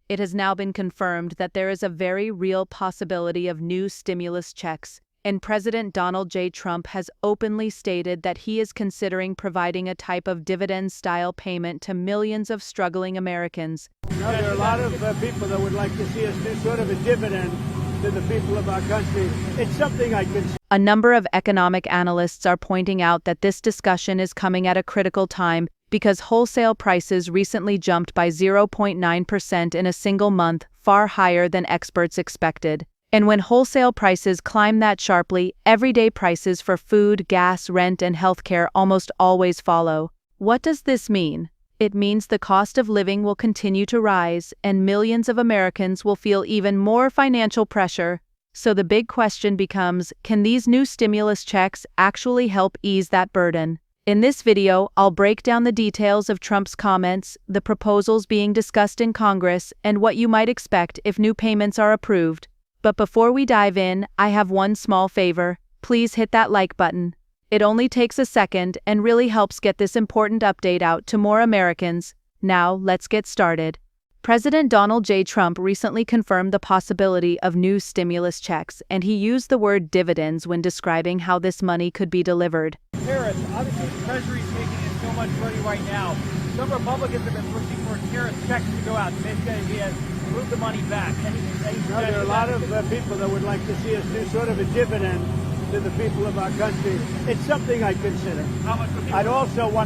it has now been confirmed that there is a very real possibility of new stimulus checks, and President Donald J. Trump has openly stated that he is considering providing a type of dividend-style payment to millions of struggling Americans. No, there are a lot of people that would like to see us do sort of a dividend to the people of our country. It's something I consider. A number of economic analysts are pointing out that this discussion is coming at a critical time because wholesale prices recently jumped by 0.9% in a single month, far higher than experts expected. And when wholesale prices climb that sharply, everyday prices for food, gas, rent, and healthcare almost always follow. What does this mean? It means the cost of living will continue to rise, and millions of Americans will feel even more financial pressure. So the big question becomes, can these new stimulus checks actually help ease that burden? In this video, I'll break down the details of Trump's comments, the proposals being discussed in Congress, and what you might expect if new payments are approved. But before we dive in, I have one small favor. Please hit that like button. It only takes a second and really helps get this important update out to more Americans. Now, let's get started. President Donald J. Trump recently confirmed the possibility of new stimulus checks, and he used the word dividends when describing how this money could be delivered. Tariffs. Obviously, the Treasury is taking in so much money right now. Some Republicans have been pushing for tariff checks to go out. The basic idea is move the money back. No, there are a lot of people that would like to see us do sort of a dividend to the people of our country. It's something I consider. How much would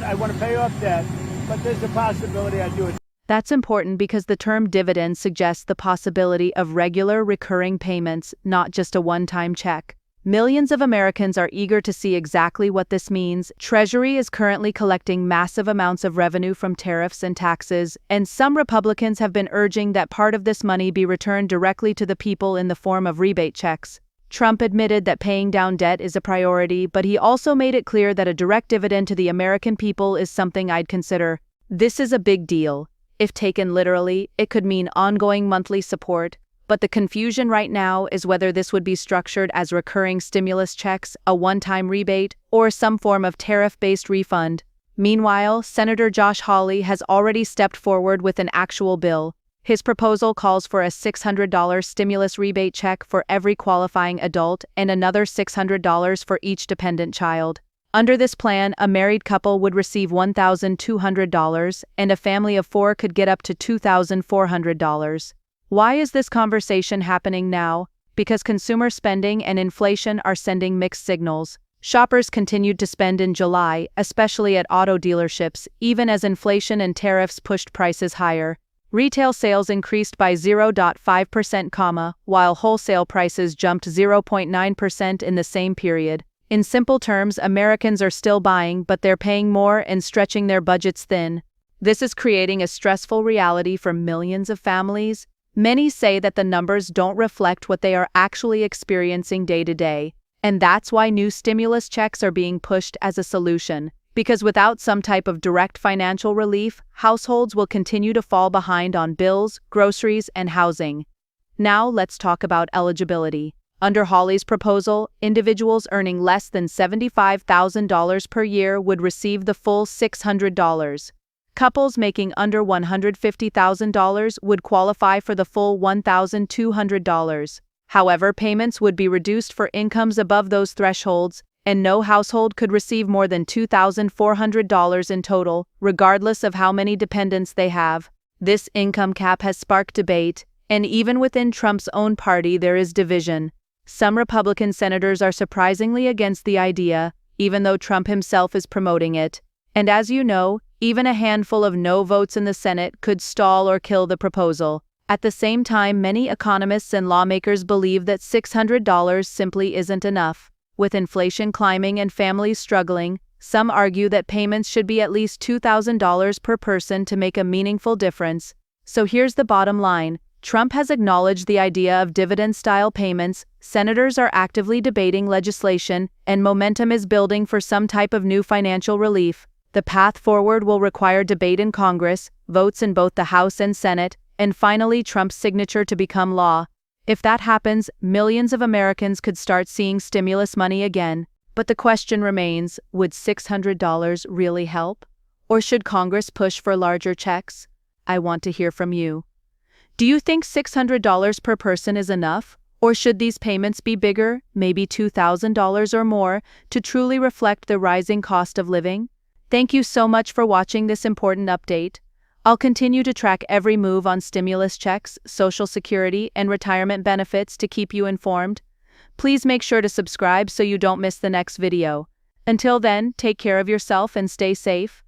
I want to pay off debt, but there's a possibility I do it. That's important because the term dividend suggests the possibility of regular, recurring payments, not just a one-time check. Millions of Americans are eager to see exactly what this means. Treasury is currently collecting massive amounts of revenue from tariffs and taxes, and some Republicans have been urging that part of this money be returned directly to the people in the form of rebate checks. Trump admitted that paying down debt is a priority, but he also made it clear that a direct dividend to the American people is something I'd consider. This is a big deal. If taken literally, it could mean ongoing monthly support, but the confusion right now is whether this would be structured as recurring stimulus checks, a one-time rebate, or some form of tariff-based refund. Meanwhile, Senator Josh Hawley has already stepped forward with an actual bill. His proposal calls for a $600 stimulus rebate check for every qualifying adult and another $600 for each dependent child. Under this plan, a married couple would receive $1,200, and a family of 4 could get up to $2,400. Why is this conversation happening now? Because consumer spending and inflation are sending mixed signals. Shoppers continued to spend in July, especially at auto dealerships, even as inflation and tariffs pushed prices higher. Retail sales increased by 0.5%, while wholesale prices jumped 0.9% in the same period. In simple terms, Americans are still buying, but they're paying more and stretching their budgets thin. This is creating a stressful reality for millions of families. Many say that the numbers don't reflect what they are actually experiencing day to day, and that's why new stimulus checks are being pushed as a solution. Because without some type of direct financial relief, households will continue to fall behind on bills, groceries, and housing. Now let's talk about eligibility. Under Hawley's proposal, individuals earning less than $75,000 per year would receive the full $600. Couples making under $150,000 would qualify for the full $1,200. However, payments would be reduced for incomes above those thresholds, and no household could receive more than $2,400 in total, regardless of how many dependents they have. This income cap has sparked debate, and even within Trump's own party there is division. Some Republican senators are surprisingly against the idea, even though Trump himself is promoting it. And as you know, even a handful of no votes in the Senate could stall or kill the proposal. At the same time, many economists and lawmakers believe that $600 simply isn't enough. With inflation climbing and families struggling, some argue that payments should be at least $2,000 per person to make a meaningful difference. So here's the bottom line. Trump has acknowledged the idea of dividend-style payments, senators are actively debating legislation, and momentum is building for some type of new financial relief. The path forward will require debate in Congress, votes in both the House and Senate, and finally Trump's signature to become law. If that happens, millions of Americans could start seeing stimulus money again. But the question remains, would $600 really help? Or should Congress push for larger checks? I want to hear from you. Do you think $600 per person is enough? Or should these payments be bigger, maybe $2,000 or more, to truly reflect the rising cost of living? Thank you so much for watching this important update. I'll continue to track every move on stimulus checks, Social Security, and retirement benefits to keep you informed. Please make sure to subscribe so you don't miss the next video. Until then, take care of yourself and stay safe.